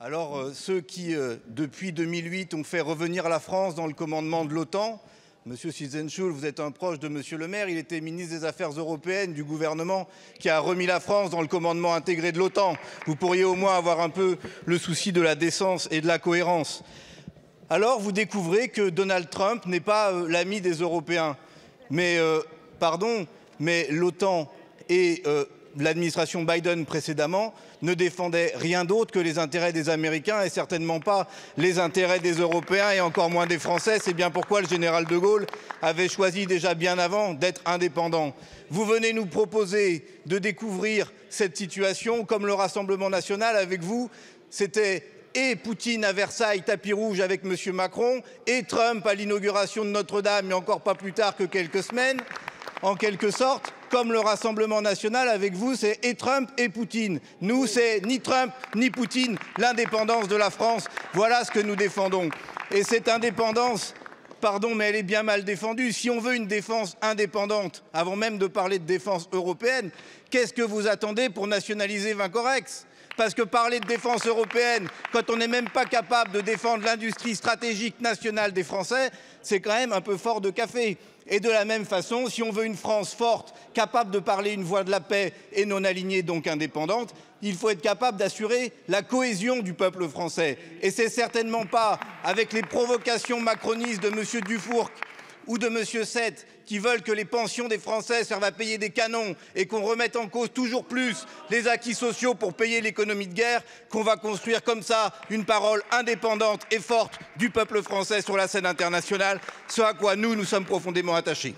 Alors, ceux qui, depuis 2008, ont fait revenir la France dans le commandement de l'OTAN, Monsieur Stützle, vous êtes un proche de Monsieur Le Maire, il était ministre des Affaires européennes du gouvernement qui a remis la France dans le commandement intégré de l'OTAN. Vous pourriez au moins avoir un peu le souci de la décence et de la cohérence. Alors, vous découvrez que Donald Trump n'est pas l'ami des Européens. Mais, mais l'OTAN et l'administration Biden précédemment ne défendaient rien d'autre que les intérêts des Américains et certainement pas les intérêts des Européens et encore moins des Français. C'est bien pourquoi le général de Gaulle avait choisi déjà bien avant d'être indépendant. Vous venez nous proposer de découvrir cette situation comme le Rassemblement national avec vous. C'était et Poutine à Versailles, tapis rouge avec M. Macron, et Trump à l'inauguration de Notre-Dame, mais encore pas plus tard que quelques semaines. En quelque sorte, comme le Rassemblement national, avec vous, c'est et Trump et Poutine. Nous, c'est ni Trump ni Poutine, l'indépendance de la France. Voilà ce que nous défendons. Et cette indépendance, pardon, mais elle est bien mal défendue. Si on veut une défense indépendante, avant même de parler de défense européenne, qu'est-ce que vous attendez pour nationaliser Vincorex ? Parce que parler de défense européenne, quand on n'est même pas capable de défendre l'industrie stratégique nationale des Français, c'est quand même un peu fort de café. Et de la même façon, si on veut une France forte, capable de parler une voix de la paix et non alignée, donc indépendante, il faut être capable d'assurer la cohésion du peuple français. Et c'est certainement pas avec les provocations macronistes de M. Dufourcq ou de M. Sett qui veulent que les pensions des Français servent à payer des canons et qu'on remette en cause toujours plus les acquis sociaux pour payer l'économie de guerre qu'on va construire comme ça une parole indépendante et forte du peuple français sur la scène internationale, ce à quoi nous sommes profondément attachés.